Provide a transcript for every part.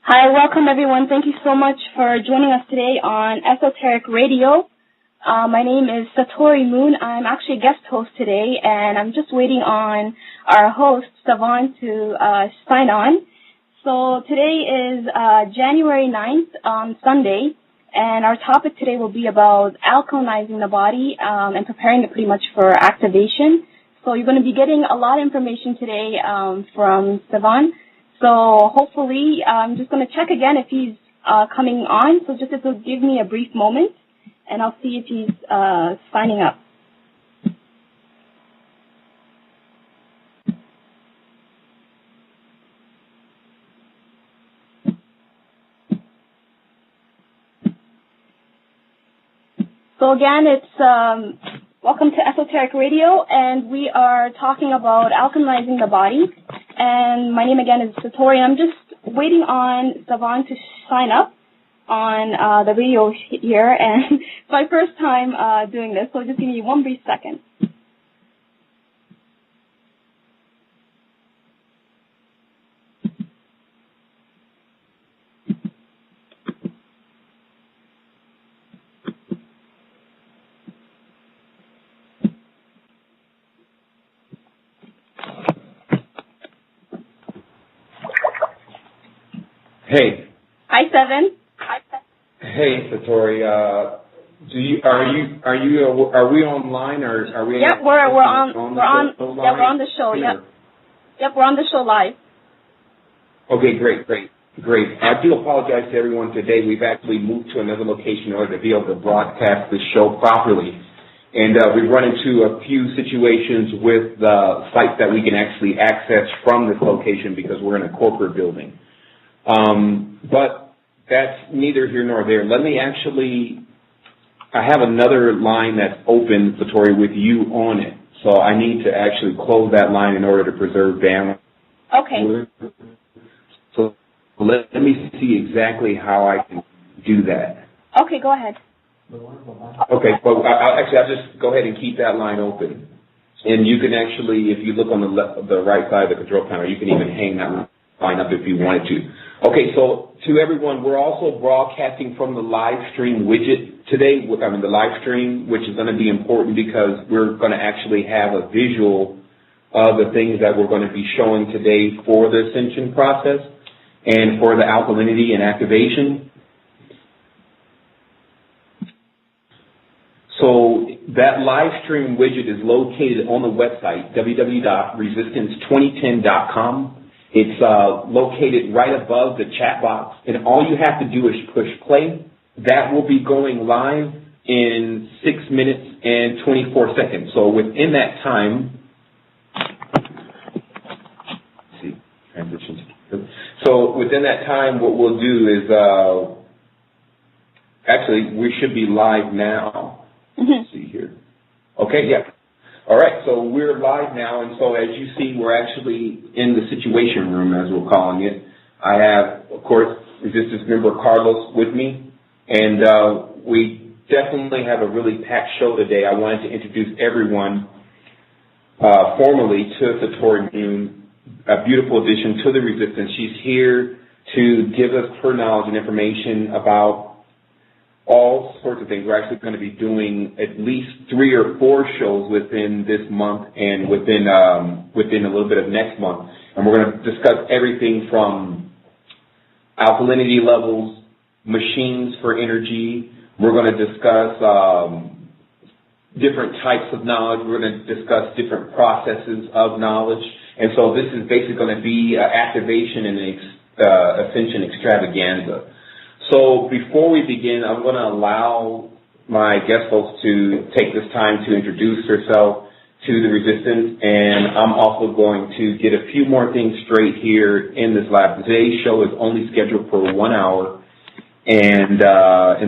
Hi, welcome everyone. Thank you so much for joining us today on Esoteric Radio. My name is Satori Moon. I'm actually a guest host today, and I'm just waiting on our host, Sevan, to sign on. So today is January 9th, Sunday, and our topic today will be about alkalinizing the body and preparing it pretty much for activation. So you're going to be getting a lot of information today from Sevan. So hopefully, I'm just going to check again if he's coming on. So just if you'll give me a brief moment, and I'll see if he's signing up. So again, it's welcome to Esoteric Radio, and we are talking about alkalinizing the body. And my name again is Satori. I'm just waiting on Sevan to sign up on the video here, and it's my first time doing this, so just give me one brief second. Hey. Hi, Sevan. Hey, Satori. Are we online or are we? Yep, we're on the show. Yep, we're on the show live. Okay, great. I do apologize to everyone today. We've actually moved to another location in order to be able to broadcast the show properly, and we've run into a few situations with the sites that we can actually access from this location because we're in a corporate building. But that's neither here nor there. I have another line that's open, Satori, with you on it. So I need to actually close that line in order to preserve bandwidth. Okay. So let me see exactly how I can do that. Okay, go ahead. Okay, well, I'll just go ahead and keep that line open. And you can actually, if you look on the right side of the control panel, you can even hang that line up if you wanted to. Okay, so to everyone, we're also broadcasting from the live stream widget today. The live stream, which is going to be important because we're going to actually have a visual of the things that we're going to be showing today for the ascension process and for the alkalinity and activation. So that live stream widget is located on the website, www.resistance2010.com. It's located right above the chat box, and all you have to do is push play. That will be going live in 6 minutes and 24 seconds. So within that time, So within that time, what we'll do is, actually, we should be live now. Let's see here. Okay, yeah. All right, so we're live now, and so as you see, we're actually in the situation room, as we're calling it. I have, of course, Resistance member Carlos with me, and we definitely have a really packed show today. I wanted to introduce everyone formally to Satori Moon, a beautiful addition to the Resistance. She's here to give us her knowledge and information about all sorts of things. We're actually going to be doing at least 3 or 4 shows within this month and within a little bit of next month. And we're going to discuss everything from alkalinity levels, machines for energy. We're going to discuss different types of knowledge. We're going to discuss different processes of knowledge. And so this is basically going to be activation and ascension extravaganza. So before we begin, I'm going to allow my guest host to take this time to introduce herself to the Resistance, and I'm also going to get a few more things straight here in this live. Today's show is only scheduled for 1 hour, and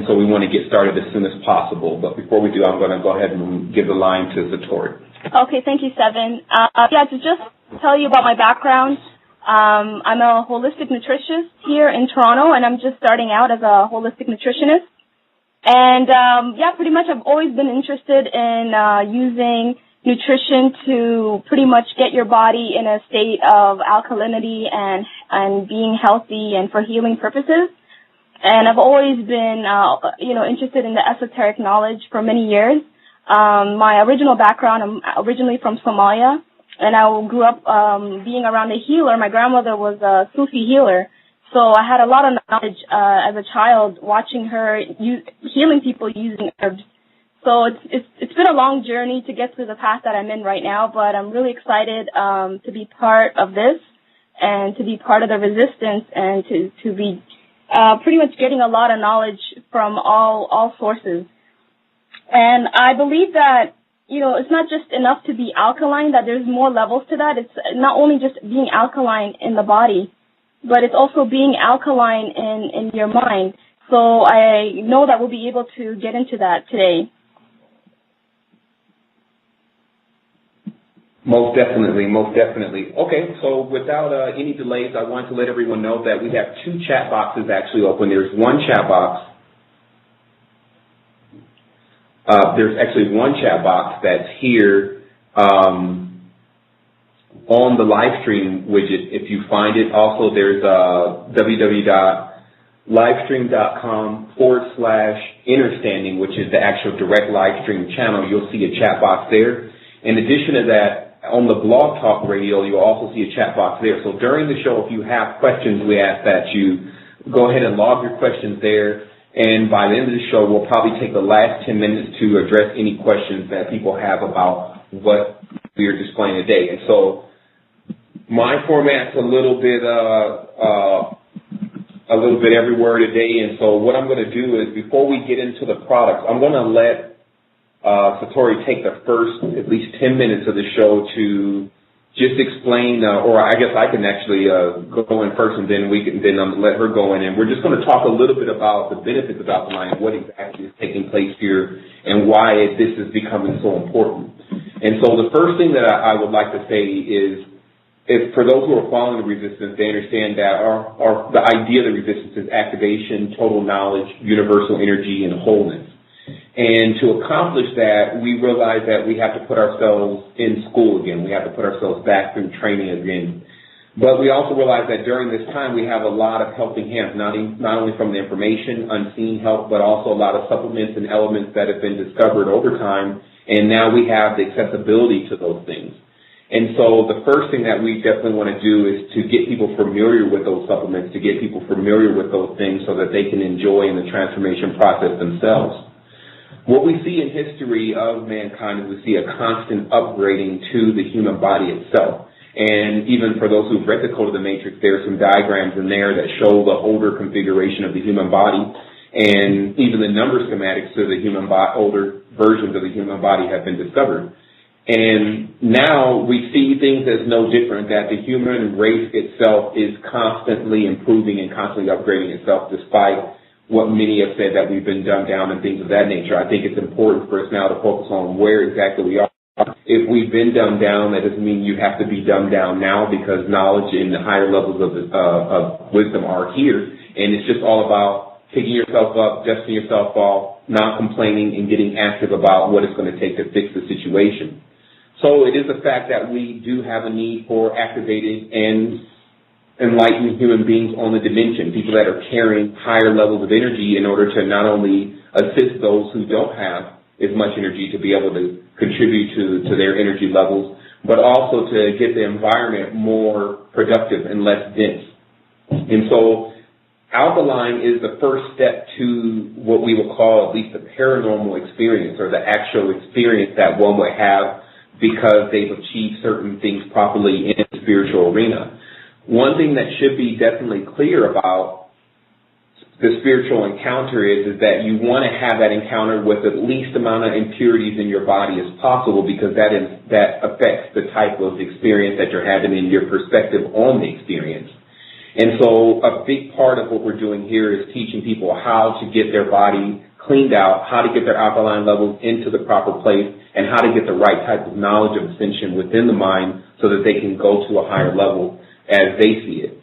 so we want to get started as soon as possible. But before we do, I'm going to go ahead and give the line to Satori. Okay, thank you, Sevan. To just tell you about my background. I'm a holistic nutritionist here in Toronto, and I'm just starting out as a holistic nutritionist. And, pretty much I've always been interested in using nutrition to pretty much get your body in a state of alkalinity and being healthy and for healing purposes. And I've always been, interested in the esoteric knowledge for many years. My original background, I'm originally from Somalia, and I grew up being around a healer. My grandmother was a Sufi healer, so I had a lot of knowledge as a child watching her healing people using herbs. So it's been a long journey to get to the path that I'm in right now, but I'm really excited to be part of this and to be part of the resistance and to be pretty much getting a lot of knowledge from all sources. And I believe that, it's not just enough to be alkaline, that there's more levels to that. It's not only just being alkaline in the body, but it's also being alkaline in your mind. So I know that we'll be able to get into that today. Most definitely, most definitely. Okay, so without any delays, I want to let everyone know that we have 2 chat boxes actually open. There's one chat box. There's actually one chat box that's here on the live stream widget. If you find it, also there's www.livestream.com/innerstanding, which is the actual direct live stream channel. You'll see a chat box there. In addition to that, on the Blog Talk Radio, you'll also see a chat box there. So during the show, if you have questions, we ask that you go ahead and log your questions there. And by the end of the show, we'll probably take the last 10 minutes to address any questions that people have about what we are displaying today. And so my format's a little bit everywhere today. And so what I'm going to do is, before we get into the products, I'm going to let Satori take the first at least 10 minutes of the show to just explain, or I guess I can actually go in first, and then let her go in. And we're just going to talk a little bit about the benefits of Alkaline, what exactly is taking place here, and why this is becoming so important. And so the first thing that I would like to say is for those who are following the resistance, they understand that the idea of the resistance is activation, total knowledge, universal energy, and wholeness. And to accomplish that, we realize that we have to put ourselves in school again. We have to put ourselves back through training again. But we also realize that during this time, we have a lot of helping hands, not only from the information, unseen help, but also a lot of supplements and elements that have been discovered over time. And now we have the accessibility to those things. And so the first thing that we definitely want to do is to get people familiar with those supplements, to get people familiar with those things so that they can enjoy in the transformation process themselves. What we see in history of mankind is we see a constant upgrading to the human body itself. And even for those who've read the Code of the Matrix, there are some diagrams in there that show the older configuration of the human body. And even the number schematics to the human body, older versions of the human body have been discovered. And now we see things as no different, that the human race itself is constantly improving and constantly upgrading itself, despite what many have said that we've been dumbed down and things of that nature. I think it's important for us now to focus on where exactly we are. If we've been dumbed down, that doesn't mean you have to be dumbed down now, because knowledge and the higher levels of wisdom are here. And it's just all about picking yourself up, dusting yourself off, not complaining, and getting active about what it's going to take to fix the situation. So it is a fact that we do have a need for activated and enlightened human beings on the dimension, people that are carrying higher levels of energy in order to not only assist those who don't have as much energy to be able to contribute to their energy levels, but also to get the environment more productive and less dense. And so Alkaline is the first step to what we will call at least a paranormal experience, or the actual experience that one would have because they've achieved certain things properly in the spiritual arena. One thing that should be definitely clear about the spiritual encounter is that you want to have that encounter with the least amount of impurities in your body as possible, because that affects the type of experience that you're having in your perspective on the experience. And so a big part of what we're doing here is teaching people how to get their body cleaned out, how to get their alkaline levels into the proper place, and how to get the right type of knowledge of ascension within the mind so that they can go to a higher level as they see it.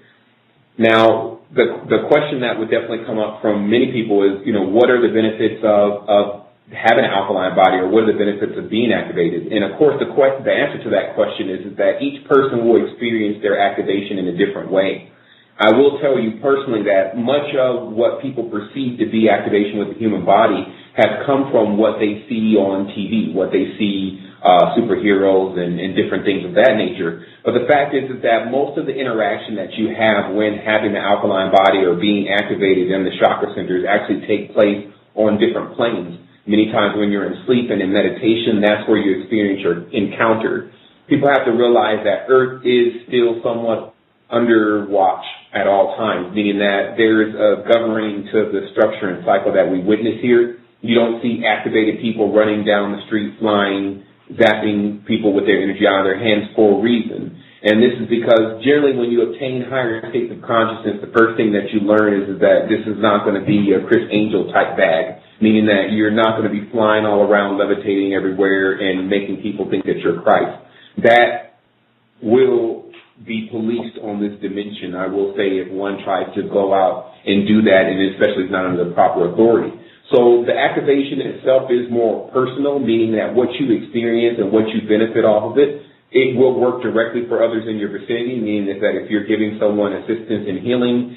Now, the question that would definitely come up from many people is, what are the benefits of having an alkaline body, or what are the benefits of being activated? And of course, the answer to that question is that each person will experience their activation in a different way. I will tell you personally that much of what people perceive to be activation with the human body has come from what they see on TV, what they see superheroes and different things of that nature. But the fact is that most of the interaction that you have when having the alkaline body or being activated in the chakra centers actually take place on different planes. Many times when you're in sleep and in meditation, that's where you experience your encounter. People have to realize that Earth is still somewhat under watch at all times, meaning that there is a governing to the structure and cycle that we witness here. You don't see activated people running down the street, flying, zapping people with their energy out of their hands for a reason. And this is because generally when you obtain higher states of consciousness, the first thing that you learn is that this is not going to be a Chris Angel type bag, meaning that you're not going to be flying all around, levitating everywhere, and making people think that you're Christ. That will be policed on this dimension, I will say, if one tries to go out and do that, and especially if not under the proper authority. So the activation itself is more personal, meaning that what you experience and what you benefit off of it, it will work directly for others in your vicinity, meaning that if you're giving someone assistance in healing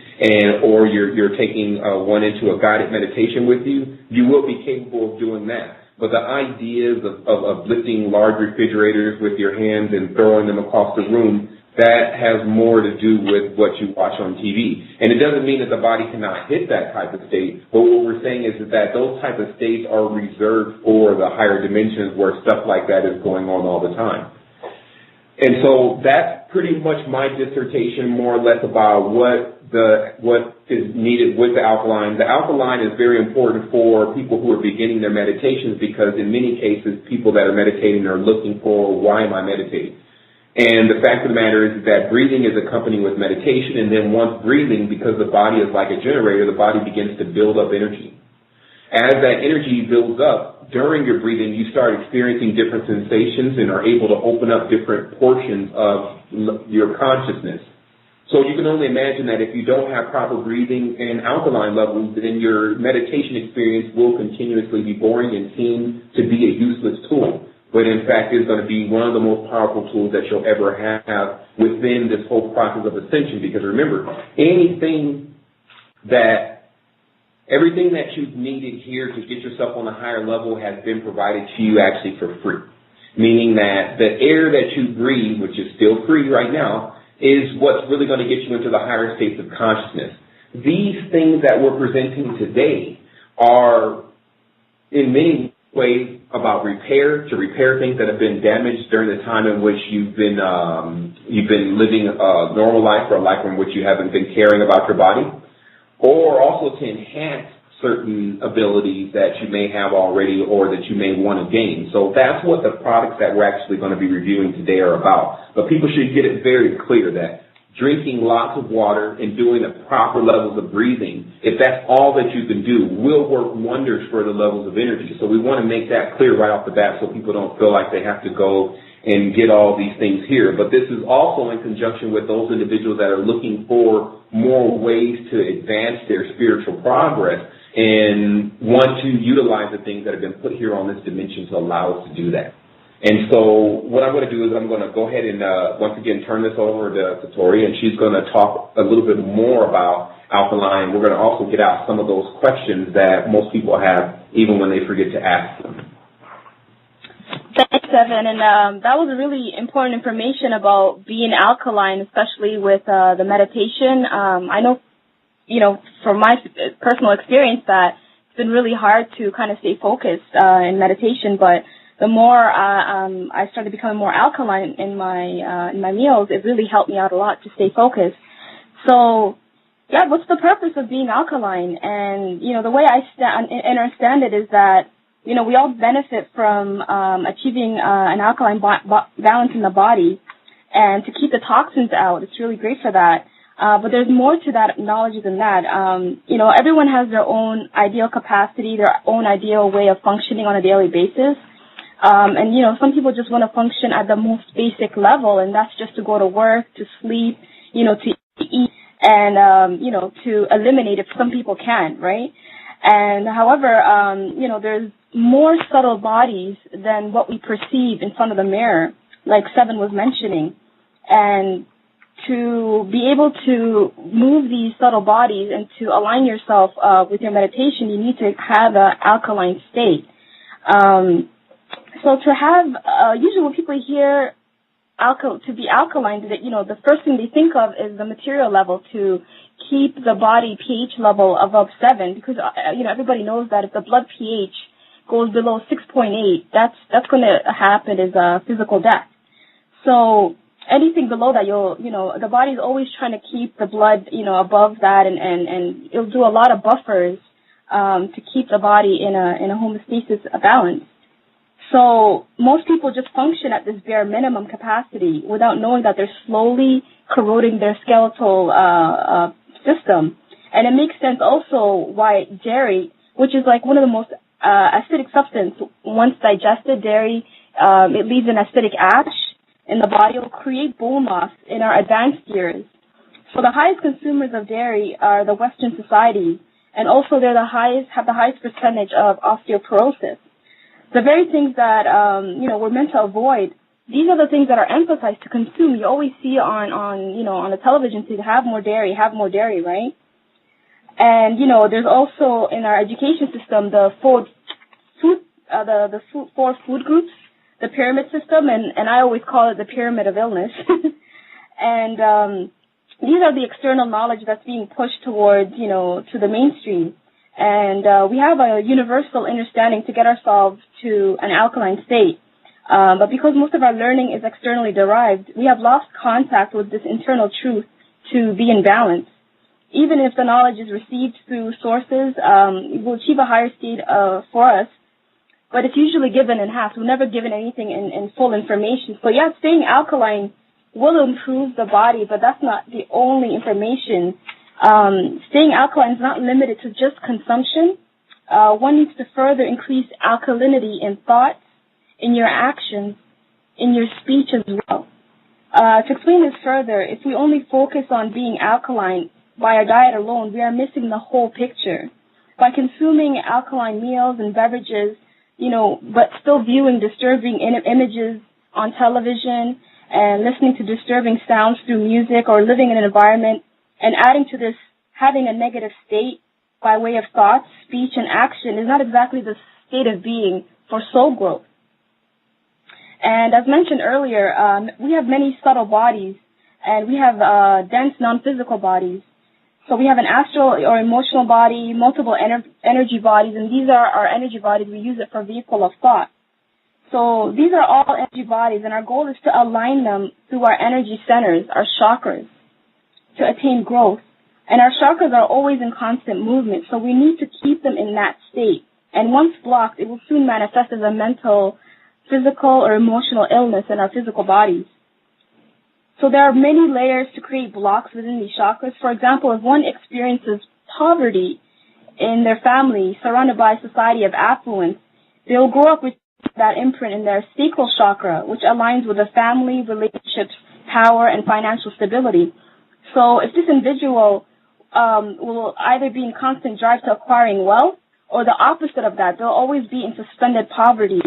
or you're taking one into a guided meditation with you, you will be capable of doing that. But the ideas of lifting large refrigerators with your hands and throwing them across the room, that has more to do with what you watch on TV. And it doesn't mean that the body cannot hit that type of state, but what we're saying is that those type of states are reserved for the higher dimensions where stuff like that is going on all the time. And so that's pretty much my dissertation, more or less, about what is needed with the alkaline. The alkaline is very important for people who are beginning their meditations because in many cases, people that are meditating are looking for, why am I meditating? And the fact of the matter is that breathing is accompanied with meditation, and then once breathing, because the body is like a generator, the body begins to build up energy. As that energy builds up, during your breathing, you start experiencing different sensations and are able to open up different portions of your consciousness. So you can only imagine that if you don't have proper breathing and alkaline levels, then your meditation experience will continuously be boring and seem to be a useless tool. But in fact, it's going to be one of the most powerful tools that you'll ever have within this whole process of ascension. Because remember, everything that you've needed here to get yourself on a higher level has been provided to you actually for free. Meaning that the air that you breathe, which is still free right now, is what's really going to get you into the higher states of consciousness. These things that we're presenting today are, in many ways, about to repair things that have been damaged during the time in which you've been living a normal life, or a life in which you haven't been caring about your body, or also to enhance certain abilities that you may have already or that you may want to gain. So that's what the products that we're actually going to be reviewing today are about. But people should get it very clear that drinking lots of water and doing the proper levels of breathing, if that's all that you can do, will work wonders for the levels of energy. So we want to make that clear right off the bat so people don't feel like they have to go and get all these things here. But this is also in conjunction with those individuals that are looking for more ways to advance their spiritual progress and want to utilize the things that have been put here on this dimension to allow us to do that. And so what I'm going to do is I'm going to go ahead and once again turn this over to Satori, and she's going to talk a little bit more about alkaline. We're going to also get out some of those questions that most people have even when they forget to ask them. Thanks, Sevan. And that was really important information about being alkaline, especially with the meditation. I know, from my personal experience that it's been really hard to kind of stay focused in meditation, but the more I started becoming more alkaline in my meals, it really helped me out a lot to stay focused. So, yeah, what's the purpose of being alkaline? And, the way I understand it is that, we all benefit from achieving an alkaline balance in the body, and to keep the toxins out. It's really great for that. But there's more to that knowledge than that. Everyone has their own ideal capacity, their own ideal way of functioning on a daily basis. And some people just want to function at the most basic level, and that's just to go to work, to sleep, to eat, and, to eliminate if some people can, right? And however, there's more subtle bodies than what we perceive in front of the mirror, like Sevan was mentioning. And to be able to move these subtle bodies and to align yourself with your meditation, you need to have an alkaline state. So to have, usually when people hear to be alkaline, the first thing they think of is the material level, to keep the body pH level above 7, because everybody knows that if the blood pH goes below 6.8, that's going to happen is physical death. So anything below that, the body's always trying to keep the blood above that, and it'll do a lot of buffers to keep the body in a homeostasis, a balance. So most people just function at this bare minimum capacity without knowing that they're slowly corroding their skeletal system. And it makes sense also why dairy, which is like one of the most acidic substances, once digested, dairy, it leaves an acidic ash in the body. It will create bone loss in our advanced years. So the highest consumers of dairy are the Western societies, and also they're have the highest percentage of osteoporosis. The very things that, we're meant to avoid, these are the things that are emphasized to consume. You always see on the television, to have more dairy, right? And, there's also in our education system, the four food groups, the pyramid system, and I always call it the pyramid of illness. And, these are the external knowledge that's being pushed towards, to the mainstream. And we have a universal understanding to get ourselves to an alkaline state. But because most of our learning is externally derived, we have lost contact with this internal truth to be in balance. Even if the knowledge is received through sources, we'll achieve a higher state for us, but it's usually given in half. We're never given anything in full information. So yeah, staying alkaline will improve the body, but that's not the only information. Staying alkaline is not limited to just consumption. One needs to further increase alkalinity in thoughts, in your actions, in your speech as well. To explain this further, if we only focus on being alkaline by our diet alone, we are missing the whole picture. By consuming alkaline meals and beverages, but still viewing disturbing images on television and listening to disturbing sounds through music, or living in an environment and adding to this, having a negative state by way of thoughts, speech, and action is not exactly the state of being for soul growth. And as mentioned earlier, we have many subtle bodies, and we have dense non-physical bodies. So we have an astral or emotional body, multiple energy bodies, and these are our energy bodies. We use it for vehicle of thought. So these are all energy bodies, and our goal is to align them through our energy centers, our chakras, to attain growth. And our chakras are always in constant movement, so we need to keep them in that state. And once blocked, it will soon manifest as a mental, physical, or emotional illness in our physical bodies. So there are many layers to create blocks within these chakras. For example, if one experiences poverty in their family, surrounded by a society of affluence, they will grow up with that imprint in their sacral chakra, which aligns with the family, relationships, power, and financial stability. So if this individual will either be in constant drive to acquiring wealth, or the opposite of that, they'll always be in suspended poverty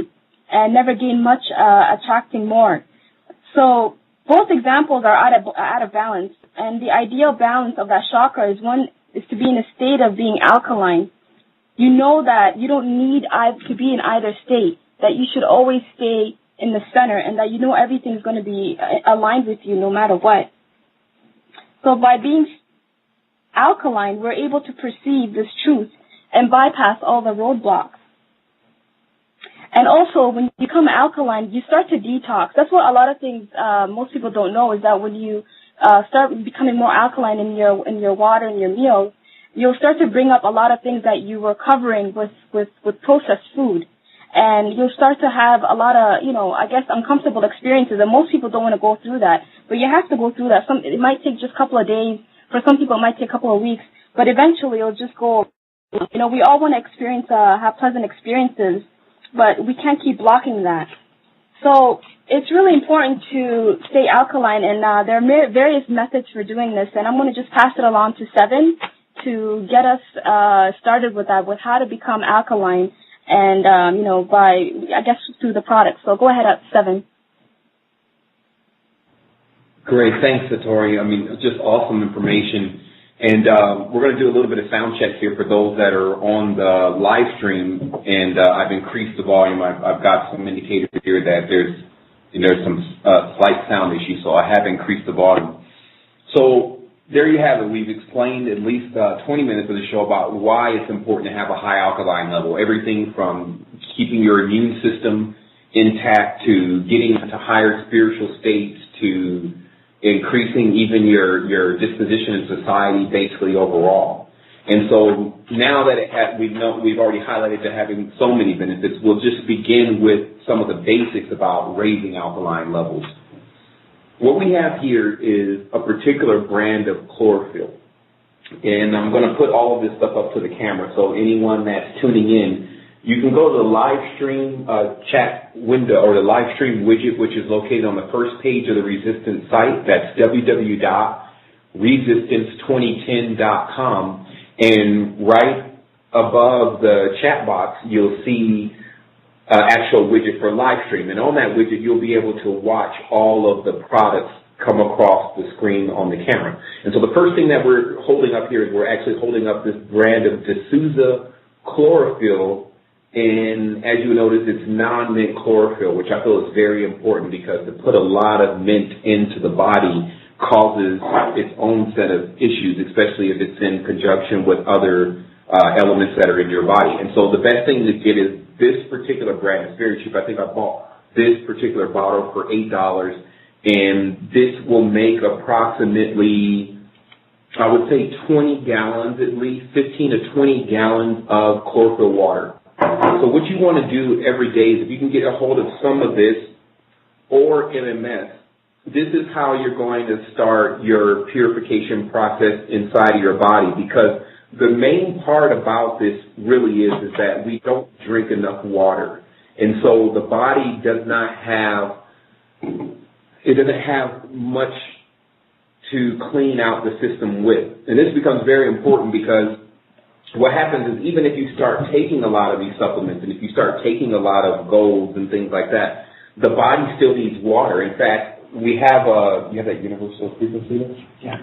and never gain much, attracting more. So both examples are out of balance, and the ideal balance of that chakra is to be in a state of being alkaline. You know that you don't need to be in either state, that you should always stay in the center, and that you know everything's going to be aligned with you no matter what. So by being alkaline, we're able to perceive this truth and bypass all the roadblocks. And also, when you become alkaline, you start to detox. That's what a lot of things most people don't know, is that when you start becoming more alkaline in your water and your meals, you'll start to bring up a lot of things that you were covering with processed food. And you'll start to have a lot of, uncomfortable experiences. And most people don't want to go through that. But you have to go through that. It might take just a couple of days. For some people, it might take a couple of weeks. But eventually, it'll just go. We all want to have pleasant experiences, but we can't keep blocking that. So it's really important to stay alkaline. And there are various methods for doing this. And I'm going to just pass it along to Sevan to get us started with that, with how to become alkaline, and through the product. So go ahead, Sevan. Great, thanks, Satori. I mean, just awesome information. And we're going to do a little bit of sound check here for those that are on the live stream. And I've increased the volume. I've got some indicators here that there's some slight sound issues, so I have increased the volume. So there you have it. We've explained at least 20 minutes of the show about why it's important to have a high alkaline level. Everything from keeping your immune system intact to getting into higher spiritual states to increasing even your disposition in society basically overall. And so now that we've already highlighted to having so many benefits, we'll just begin with some of the basics about raising alkaline levels. What we have here is a particular brand of chlorophyll. And I'm going to put all of this stuff up to the camera, so anyone that's tuning in, you can go to the live stream chat window or the live stream widget, which is located on the first page of the Resistance site. That's www.resistance2010.com. And right above the chat box, you'll see actual widget for live stream. And on that widget, you'll be able to watch all of the products come across the screen on the camera. And so the first thing that we're holding up here is we're actually holding up this brand of D'Souza chlorophyll. And as you notice, it's non-mint chlorophyll, which I feel is very important because to put a lot of mint into the body causes its own set of issues, especially if it's in conjunction with other elements that are in your body. And so the best thing to get is this particular brand. It's very cheap. I think I bought this particular bottle for $8, and this will make approximately, I would say 20 gallons at least, 15 to 20 gallons of chlorophyll water. So what you want to do every day is if you can get a hold of some of this or MMS, this is how you're going to start your purification process inside of your body, because the main part about this really is that we don't drink enough water. And so the body does not have much to clean out the system with. And this becomes very important because what happens is even if you start taking a lot of these supplements and if you start taking a lot of golds and things like that, the body still needs water. In fact, we have you have that universal frequency? Yeah.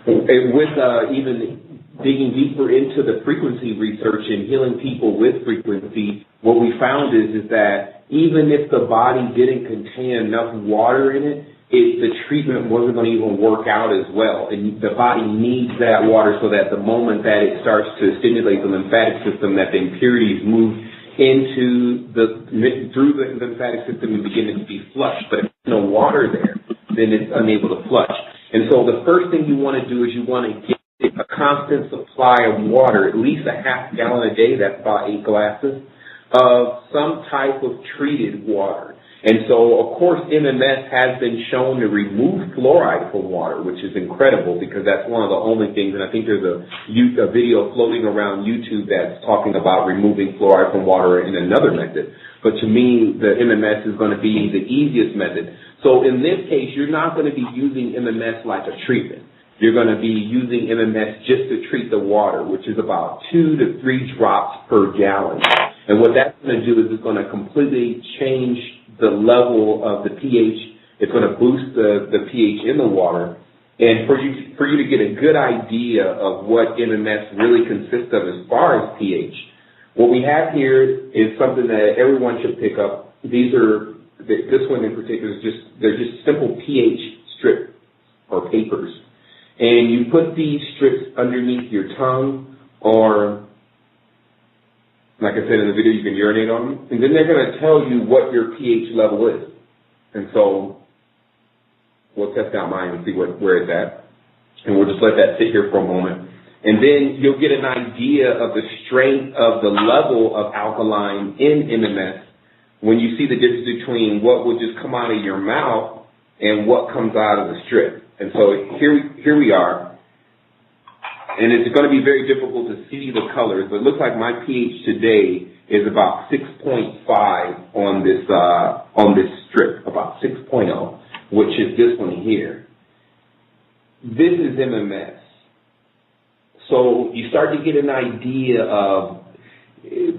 With even digging deeper into the frequency research and healing people with frequency, what we found is that even if the body didn't contain enough water in it, the treatment wasn't going to even work out as well. And the body needs that water so that the moment that it starts to stimulate the lymphatic system, that the impurities move through the lymphatic system and begin to be flushed. But if there's no water there, then it's unable to flush. And so the first thing you want to do is you want to get a constant supply of water, at least a half gallon a day, that's about 8 glasses, of some type of treated water. And so, of course, MMS has been shown to remove fluoride from water, which is incredible because that's one of the only things, and I think there's a video floating around YouTube that's talking about removing fluoride from water in another method. But to me, the MMS is going to be the easiest method. So in this case, you're not going to be using MMS like a treatment. You're going to be using MMS just to treat the water, which is about 2 to 3 drops per gallon. And what that's going to do is it's going to completely change the level of the pH. It's going to boost the pH in the water. And for you to get a good idea of what MMS really consists of as far as pH, what we have here is something that everyone should pick up. This one in particular they're just simple pH strip or papers. And you put these strips underneath your tongue, or like I said in the video, you can urinate on them, and then they're going to tell you what your pH level is. And so we'll test out mine and see where it's at, and we'll just let that sit here for a moment. And then you'll get an idea of the strength of the level of alkaline in MMS when you see the difference between what will just come out of your mouth and what comes out of the strip. And so here we are, and it's going to be very difficult to see the colors, but it looks like my pH today is about 6.5 on this strip, about 6.0, which is this one here. This is MMS. So you start to get an idea of,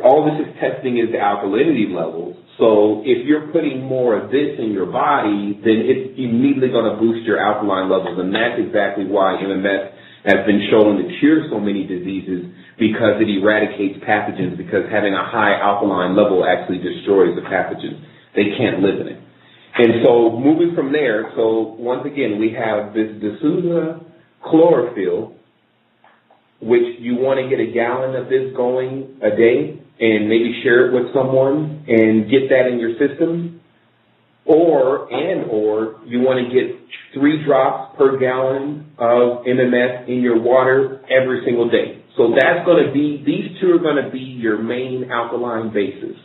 all this is testing is the alkalinity levels. So if you're putting more of this in your body, then it's immediately going to boost your alkaline levels. And that's exactly why MMS has been shown to cure so many diseases, because it eradicates pathogens, because having a high alkaline level actually destroys the pathogens. They can't live in it. And so moving from there, so once again, we have this D'Souza chlorophyll, which you want to get a gallon of this going a day and maybe share it with someone and get that in your system, or you want to get 3 drops per gallon of MMS in your water every single day. So that's going to be, these two are going to be your main alkaline bases.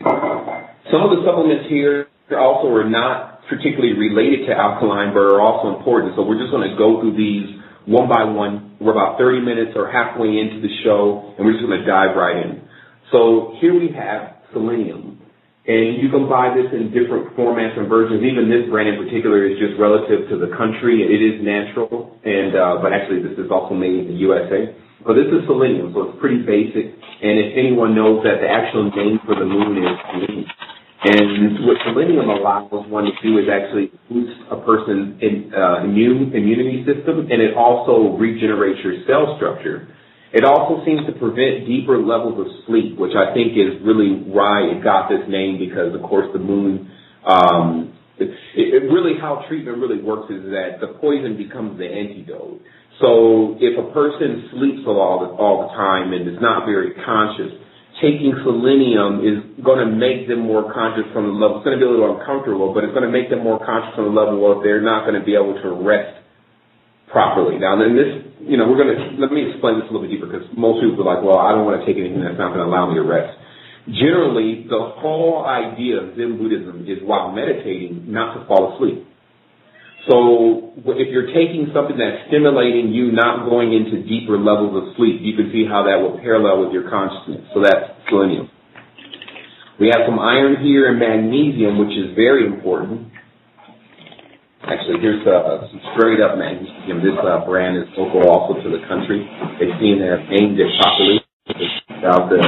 Some of the supplements here also are not particularly related to alkaline, but are also important. So we're just going to go through these one by one. We're about 30 minutes or halfway into the show, and we're just going to dive right in. So here we have selenium, and you can buy this in different formats and versions. Even this brand in particular is just relative to the country. It is natural, and but actually this is also made in the USA. But this is selenium, so it's pretty basic. And if anyone knows that the actual name for the moon is selenium. And what selenium allows one to do is actually boost a person's immunity system, and it also regenerates your cell structure. It also seems to prevent deeper levels of sleep, which I think is really why it got this name, because, of course, the moon, really how treatment really works is that the poison becomes the antidote. So if a person sleeps all the time and is not very conscious, taking selenium is going to make them more conscious from the level. It's going to be a little uncomfortable, but it's going to make them more conscious from the level of they're not going to be able to rest properly. Now, then this, let me explain this a little bit deeper, because most people are like, well, I don't want to take anything that's not going to allow me to rest. Generally, the whole idea of Zen Buddhism is, while meditating, not to fall asleep. So if you're taking something that's stimulating you, not going into deeper levels of sleep, you can see how that will parallel with your consciousness. So that's selenium. We have some iron here and magnesium, which is very important. Actually, here's some straight up magnesium. This brand is local also to the country. They seem to have named it properly. It's about the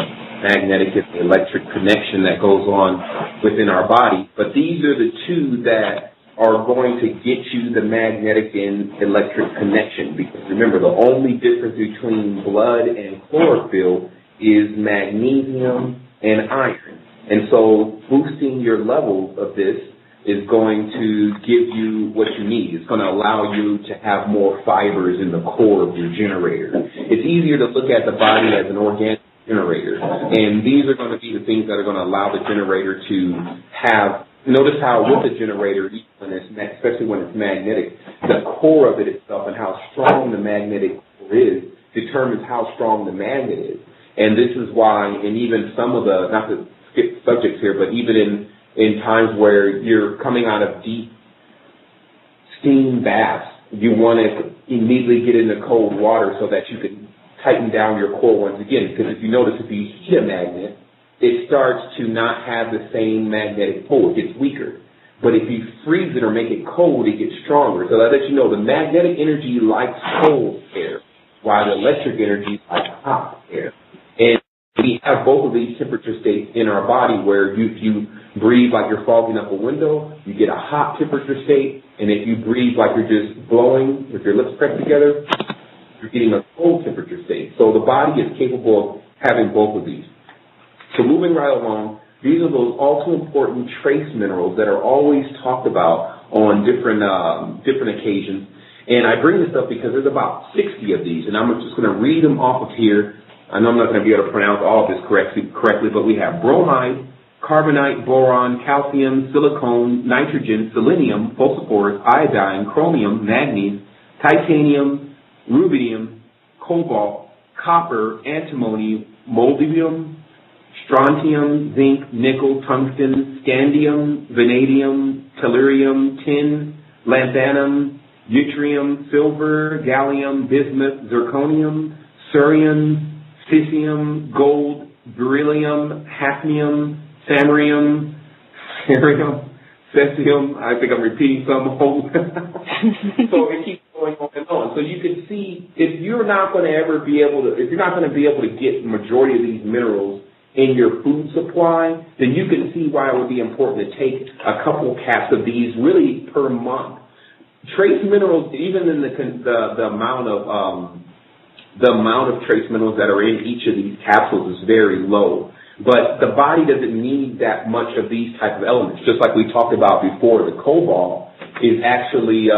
magnetic and the electric connection that goes on within our body. But these are the two that are going to get you the magnetic and electric connection. Because remember, the only difference between blood and chlorophyll is magnesium and iron. And so boosting your levels of this is going to give you what you need. It's going to allow you to have more fibers in the core of your generator. It's easier to look at the body as an organic generator. And these are going to be the things that are going to allow the generator to have. Notice how with the generator, especially when it's magnetic, the core of it itself and how strong the magnetic core is determines how strong the magnet is. And this is why, and even some of the, not to skip subjects here, but even in times where you're coming out of deep steam baths, you want to immediately get into cold water so that you can tighten down your core once again. Because if you notice, if you heat a magnet, it starts to not have the same magnetic pull. It gets weaker. But if you freeze it or make it cold, it gets stronger. So that lets you know the magnetic energy likes cold air, while the electric energy likes hot air. And we have both of these temperature states in our body, where if you breathe like you're fogging up a window, you get a hot temperature state. And if you breathe like you're just blowing with your lips pressed together, you're getting a cold temperature state. So the body is capable of having both of these. So moving right along, these are those also important trace minerals that are always talked about on different occasions. And I bring this up because there's about 60 of these, and I'm just going to read them off of here. I know I'm not going to be able to pronounce all of this correctly, but we have bromide, carbonite, boron, calcium, silicone, nitrogen, selenium, phosphorus, iodine, chromium, manganese, titanium, rubidium, cobalt, copper, antimony, molybdenum, strontium, zinc, nickel, tungsten, scandium, vanadium, tellurium, tin, lanthanum, yttrium, silver, gallium, bismuth, zirconium, cerium, cesium, gold, beryllium, hafnium, samarium, cesium. I think I'm repeating some. So it keeps going on and on. down. So you can see if you're not going to be able to get the majority of these minerals in your food supply, then you can see why it would be important to take a couple caps of these really per month. Trace minerals, even in the amount of trace minerals that are in each of these capsules is very low. But the body doesn't need that much of these type of elements. Just like we talked about before, the cobalt is actually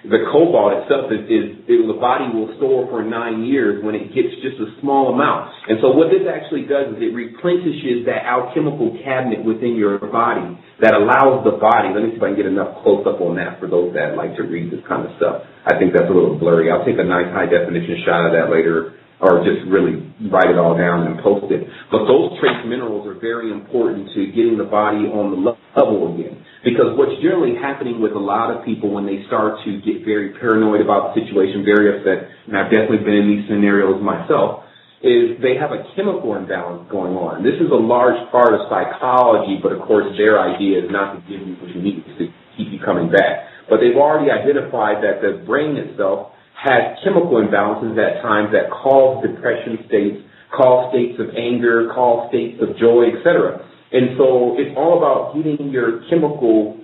the cobalt itself the body will store for 9 years when it gets just a small amount. And so what this actually does is it replenishes that alchemical cabinet within your body that allows the body. Let me see if I can get enough close up on that for those that like to read this kind of stuff. I think that's a little blurry. I'll take a nice high definition shot of that later, or just really write it all down and post it. But those trace minerals are very important to getting the body on the level again. Because what's generally happening with a lot of people when they start to get very paranoid about the situation, very upset, and I've definitely been in these scenarios myself, is they have a chemical imbalance going on. This is a large part of psychology, but of course their idea is not to give you what you need to keep you coming back. But they've already identified that the brain itself has chemical imbalances at times that cause depression states, cause states of anger, cause states of joy, etc. And so it's all about getting your chemical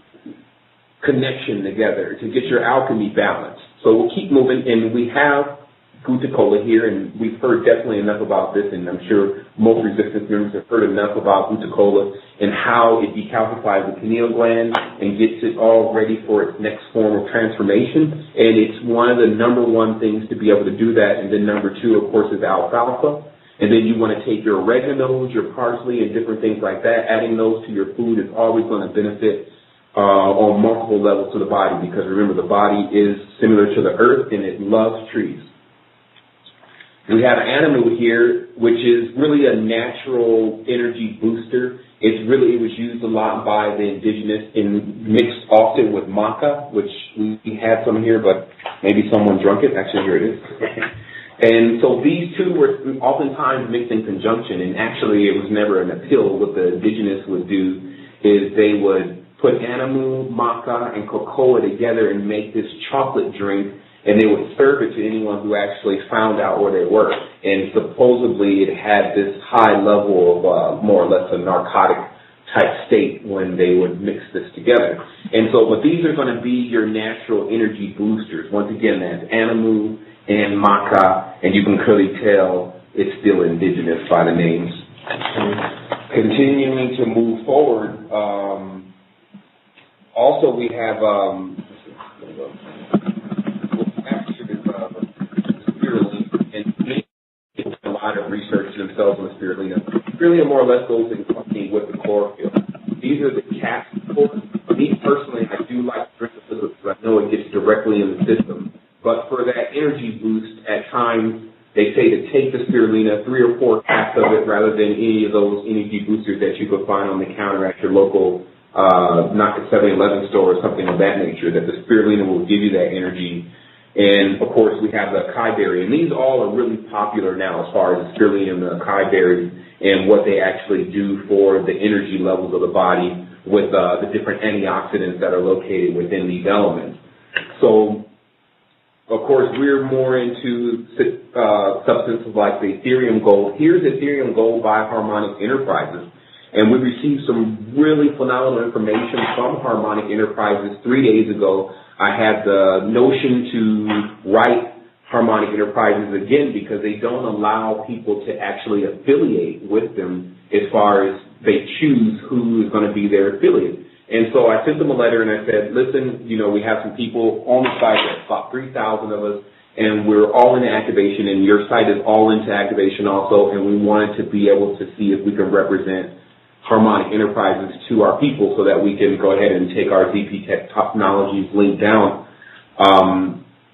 connection together to get your alchemy balanced. So we'll keep moving, and we have Gutta-cola here, and we've heard definitely enough about this, and I'm sure most resistance members have heard enough about Gutta-cola and how it decalcifies the pineal gland and gets it all ready for its next form of transformation. And it's one of the number one things to be able to do that. And then number two, of course, is alfalfa. And then you want to take your oreganos, your parsley, and different things like that. Adding those to your food is always going to benefit on multiple levels to the body, because remember, the body is similar to the earth and it loves trees. We have an animal here, which is really a natural energy booster. It was used a lot by the indigenous and mixed often with maca, which we had some here, but maybe someone drunk it. Actually, here it is. And so these two were oftentimes mixed in conjunction, and actually it was never an pill. What the indigenous would do is they would put animal, maca, and cocoa together and make this chocolate drink, and they would serve it to anyone who actually found out where they were. And supposedly it had this high level of more or less a narcotic type state when they would mix this together. And so, but these are going to be your natural energy boosters. Once again, that's animal and maca, and you can clearly tell it's still indigenous by the names. Continuing to move forward, also we have spirulina, and people do a lot of research themselves on the spirulina. Spirulina more or less goes in company with the chlorophyll. These are the capsules. Me personally, I do like to drink the liquid because I know it gets directly in the system. But for that energy boost, at times, they say to take the spirulina, 3 or 4 caps of it, rather than any of those energy boosters that you could find on the counter at your local, not the 7-Eleven store or something of that nature, that the spirulina will give you that energy. And, of course, we have the acai berry. And these all are really popular now as far as the spirulina and the acai berries and what they actually do for the energy levels of the body with the different antioxidants that are located within these elements. So, of course, we're more into substances like the Ethereum Gold. Here's Ethereum Gold by Harmonic Enterprises. And we received some really phenomenal information from Harmonic Enterprises 3 days ago. I had the notion to write Harmonic Enterprises again because they don't allow people to actually affiliate with them as far as they choose who is going to be their affiliate. And so I sent them a letter and I said, listen, we have some people on the site, there's about 3,000 of us, and we're all into activation, and your site is all into activation also, and we wanted to be able to see if we can represent Harmonic Enterprises to our people so that we can go ahead and take our ZP Technologies link down.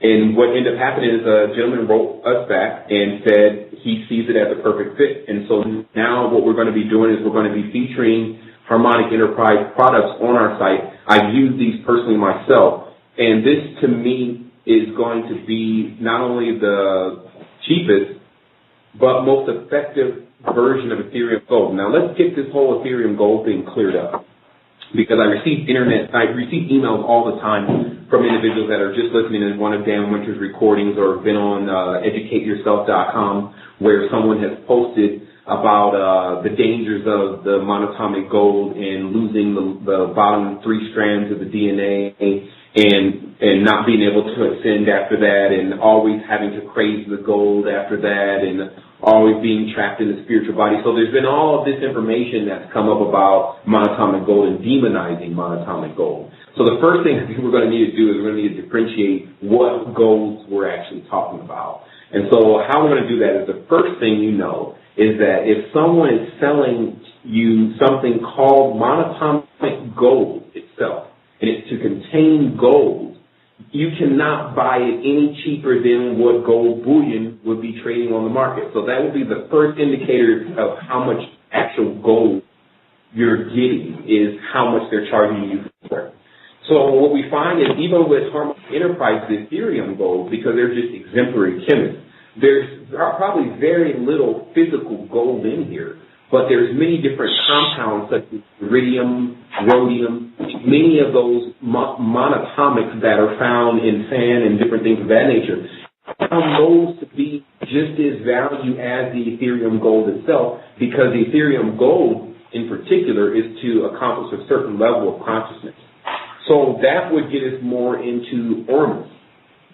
And what ended up happening is a gentleman wrote us back and said he sees it as a perfect fit. And so now what we're going to be doing is we're going to be featuring Harmonic Enterprise products on our site. I've used these personally myself, and this to me is going to be not only the cheapest, but most effective version of Ethereum Gold. Now let's get this whole Ethereum Gold thing cleared up. because I receive emails all the time from individuals that are just listening to one of Dan Winter's recordings or been on educateyourself.com, where someone has posted about the dangers of the monatomic gold and losing the bottom 3 strands of the DNA and not being able to ascend after that, and always having to crave the gold after that, and always being trapped in the spiritual body. So there's been all of this information that's come up about monatomic gold and demonizing monatomic gold. So the first thing I think we're going to need to do is we're going to need to differentiate what golds we're actually talking about. And so how we're going to do that is the first thing you know is that if someone is selling you something called monatomic gold itself, and it's to contain gold, you cannot buy it any cheaper than what gold bullion would be trading on the market. So that would be the first indicator of how much actual gold you're getting, is how much they're charging you for it. So what we find is even with Harmonic Enterprises Ethereum gold, because they're just exemplary chemists, there's probably very little physical gold in here, but there's many different compounds such as iridium, rhodium, many of those monatomics that are found in sand and different things of that nature. Found those to be just as value as the Ethereum gold itself, because the Ethereum gold in particular is to accomplish a certain level of consciousness. So that would get us more into Ormus.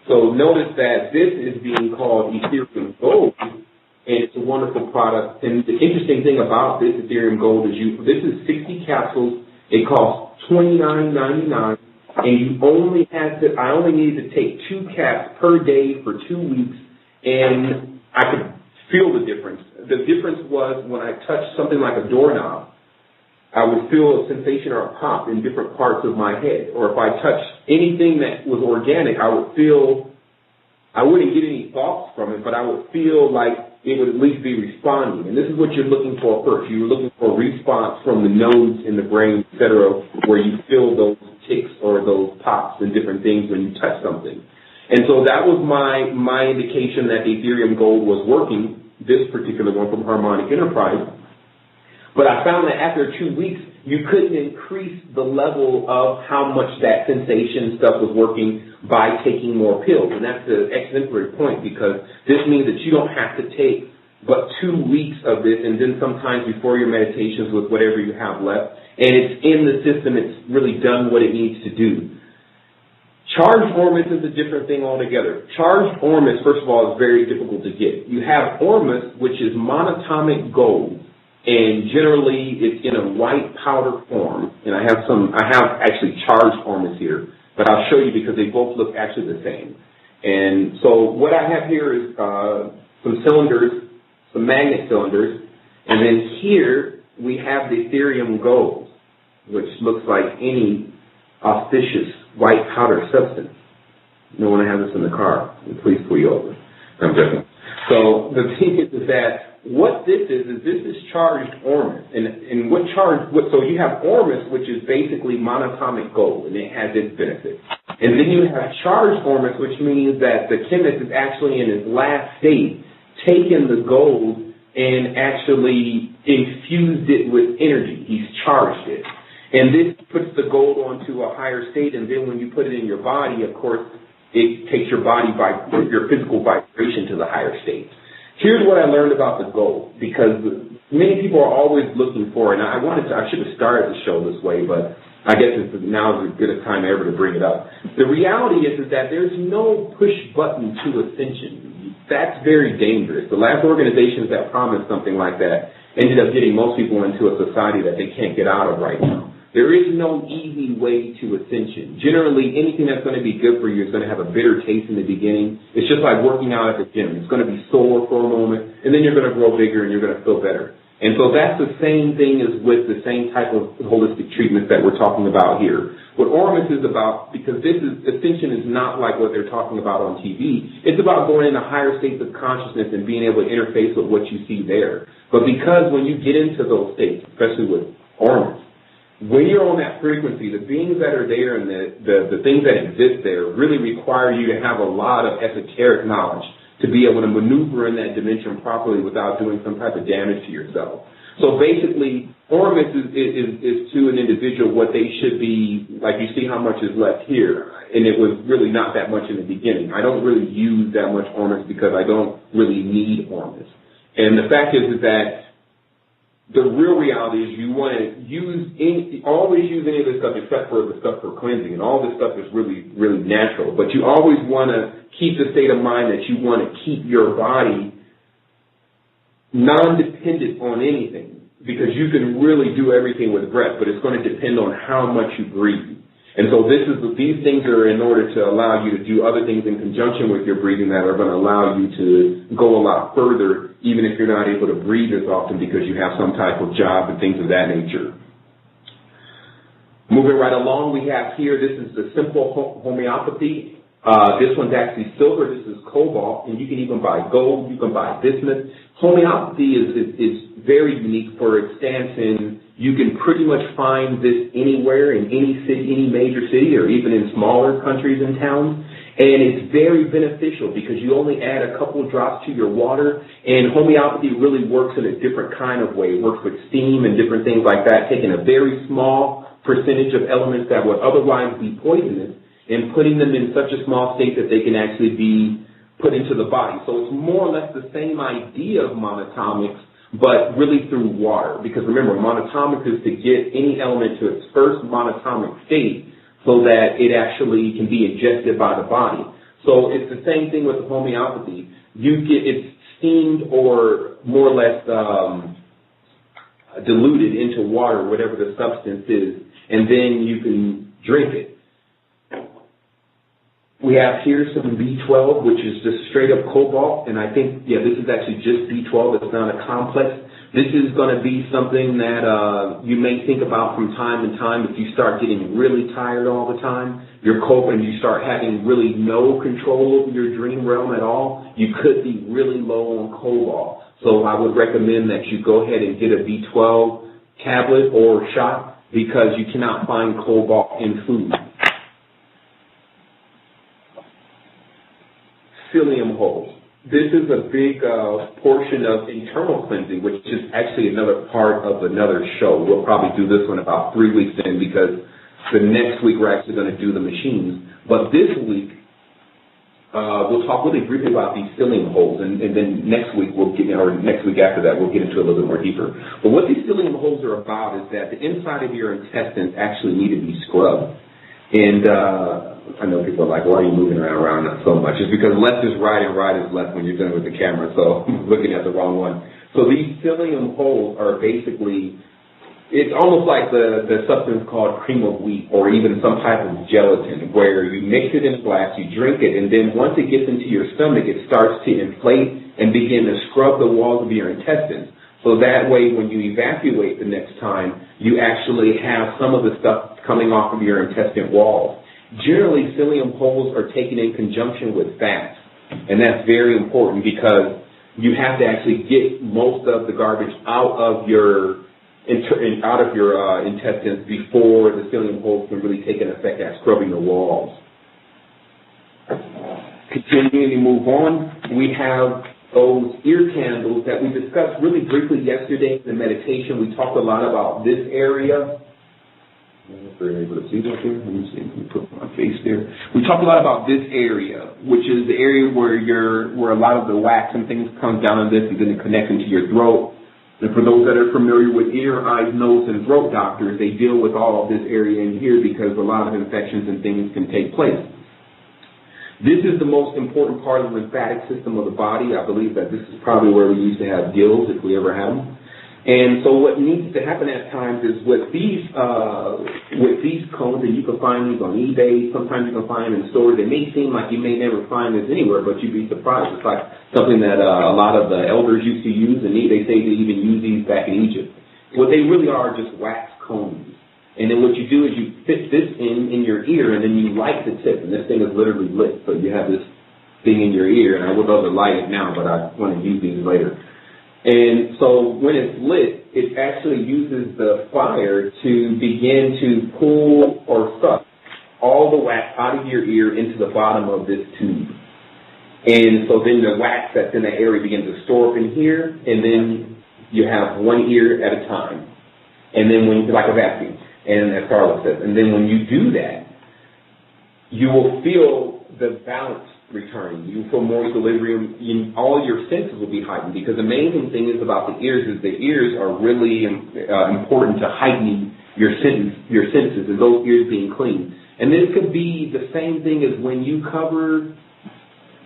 So notice that this is being called Ethereum gold, and it's a wonderful product. And the interesting thing about this Ethereum gold is this is 60 capsules. It costs $29.99, and I only needed to take 2 caps per day for 2 weeks, and I could feel the difference. The difference was when I touched something like a doorknob, I would feel a sensation or a pop in different parts of my head. Or if I touched anything that was organic, I wouldn't get any thoughts from it, but I would feel like it would at least be responding. And this is what you're looking for first. You're looking for a response from the nodes in the brain, et cetera, where you feel those ticks or those pops and different things when you touch something. And so that was my indication that the Ethereum gold was working, this particular one from Harmonic Enterprise. But I found that after 2 weeks, you couldn't increase the level of how much that sensation stuff was working by taking more pills. And that's the exemplary point, because this means that you don't have to take but 2 weeks of this, and then sometimes before your meditations with whatever you have left, and it's in the system, it's really done what it needs to do. Charged Ormus is a different thing altogether. Charged Ormus, first of all, is very difficult to get. You have Ormus, which is monatomic gold, and generally it's in a white powder form. And I have actually charged Ormus here, but I'll show you because they both look actually the same. And so what I have here is some cylinders, some magnet cylinders, and then here we have the Ethereum gold, which looks like any auspicious white powder substance. No one has this in the car. Please pull you over. I'm joking. So the thing is that what this is charged Ormus. So you have Ormus, which is basically monatomic gold, and it has its benefits. And then you have charged Ormus, which means that the chemist is actually in his last state, taken the gold and actually infused it with energy. He's charged it. And this puts the gold onto a higher state, and then when you put it in your body, of course, it takes your physical vibration to the higher state. Here's what I learned about the gold, because many people are always looking for, and I should have started the show this way, but I guess now is as good a time ever to bring it up. The reality is that there's no push button to ascension. That's very dangerous. The last organizations that promised something like that ended up getting most people into a society that they can't get out of right now. There is no easy way to ascension. Generally, anything that's going to be good for you is going to have a bitter taste in the beginning. It's just like working out at the gym. It's going to be sore for a moment, and then you're going to grow bigger and you're going to feel better. And so that's the same thing as with the same type of holistic treatments that we're talking about here. What Ormus is about, because ascension is not like what they're talking about on TV. It's about going into higher states of consciousness and being able to interface with what you see there. But because when you get into those states, especially with Ormus, when you're on that frequency, the beings that are there and the things that exist there really require you to have a lot of esoteric knowledge to be able to maneuver in that dimension properly without doing some type of damage to yourself. So basically, Ormus is to an individual what they should be, like you see how much is left here, and it was really not that much in the beginning. I don't really use that much Ormus because I don't really need Ormus. And the fact is that the real reality is you want to always use any of this stuff except for the stuff for cleansing, and all this stuff is really, really natural. But you always want to keep the state of mind that you want to keep your body non-dependent on anything, because you can really do everything with breath, but it's going to depend on how much you breathe. And so these things are in order to allow you to do other things in conjunction with your breathing that are going to allow you to go a lot further, even if you're not able to breathe as often because you have some type of job and things of that nature. Moving right along, we have here, this is the simple homeopathy. This one's actually silver, this is cobalt, and you can even buy gold, you can buy bismuth. Homeopathy is very unique for its stance in you can pretty much find this anywhere in any city, any major city, or even in smaller countries and towns. And it's very beneficial because you only add a couple of drops to your water, and homeopathy really works in a different kind of way. It works with steam and different things like that, taking a very small percentage of elements that would otherwise be poisonous and putting them in such a small state that they can actually be put into the body. So it's more or less the same idea of monatomics, but really through water. Because remember, monatomics is to get any element to its first monatomic state so that it actually can be ingested by the body. So it's the same thing with the homeopathy. It's steamed or more or less diluted into water, whatever the substance is, and then you can drink it. We have here some B12, which is just straight up cobalt, and I think, this is actually just B12. It's not a complex. This is going to be something that you may think about from time to time if you start getting really tired all the time. You're coping, you start having really no control over your dream realm at all. You could be really low on cobalt. So I would recommend that you go ahead and get a B12 tablet or shot because you cannot find cobalt in food. Psyllium holes. This is a big portion of internal cleansing, which is actually another part of another show. We'll probably do this one about 3 weeks in because the next week we're actually going to do the machines. But this week, we'll talk really briefly about these psyllium holes, and then next week next week after that we'll get into it a little bit more deeper. But what these psyllium holes are about is that the inside of your intestines actually need to be scrubbed. And I know people are like, why are you moving around so much? It's because left is right and right is left when you're dealing with the camera, so I'm looking at the wrong one. So these psyllium holes are basically, it's almost like the substance called cream of wheat or even some type of gelatin where you mix it in a glass, you drink it, and then once it gets into your stomach, it starts to inflate and begin to scrub the walls of your intestines. So that way, when you evacuate the next time, you actually have some of the stuff coming off of your intestine walls. Generally, psyllium holes are taken in conjunction with fats, and that's very important because you have to actually get most of the garbage out of your intestines before the psyllium holes can really take an effect at scrubbing the walls. Continuing to move on, we have those ear candles that we discussed really briefly yesterday in the meditation. We talked a lot about this area. If we're able to see that here, let me see. Let me put my face there. We talked a lot about this area, which is the area where a lot of the wax and things comes down on this and then it connects into your throat. And for those that are familiar with ear, eyes, nose, and throat doctors, they deal with all of this area in here because a lot of infections and things can take place. This is the most important part of the lymphatic system of the body. I believe that this is probably where we used to have gills, if we ever had them. And so what needs to happen at times is with these cones, and you can find these on eBay, sometimes you can find them in stores. It may seem like you may never find this anywhere, but you'd be surprised. It's like something that a lot of the elders used to use, and they say they even use these back in Egypt. What they really are just wax cones. And then what you do is you fit this in your ear, and then you light the tip, and this thing is literally lit. So you have this thing in your ear, and I would love to light it now, but I want to use these later. And so when it's lit, it actually uses the fire to begin to pull or suck all the wax out of your ear into the bottom of this tube. And so then the wax that's in that area begins to store up in here, and then you have one ear at a time. And then like I was asking, and as Carla says, and then when you do that, you will feel the balance returning. You feel more equilibrium. All your senses will be heightened, because the amazing thing is about the ears is the ears are really important to heightening your senses, and those ears being clean. And this could be the same thing as when you cover,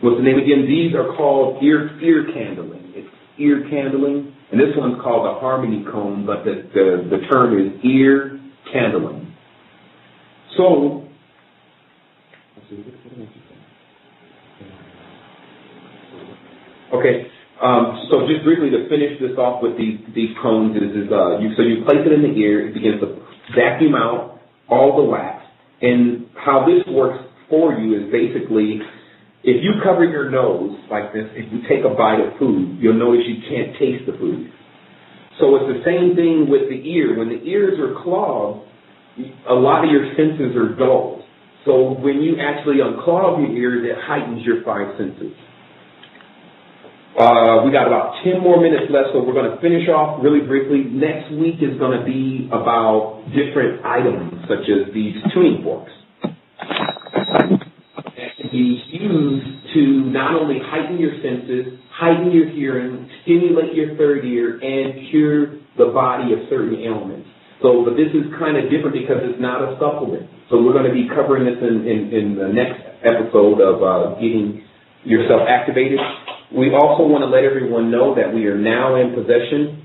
what's the name again? These are called ear candling. It's ear candling, and this one's called a harmony comb, but the term is ear candling. So, okay, so just briefly to finish this off with these cones so you place it in the ear, it begins to vacuum out all the wax, and how this works for you is basically, if you cover your nose like this, if you take a bite of food, you'll notice you can't taste the food. So it's the same thing with the ear. When the ears are clogged, a lot of your senses are dulled. So when you actually unclog your ears, it heightens your five senses. We got about 10 more minutes left, so we're going to finish off really briefly. Next week is going to be about different items, such as these tuning forks. That can be used to not only heighten your senses, heighten your hearing, stimulate your third ear, and cure the body of certain ailments. But this is kind of different because it's not a supplement. So we're going to be covering this in the next episode of getting yourself activated. We also want to let everyone know that we are now in possession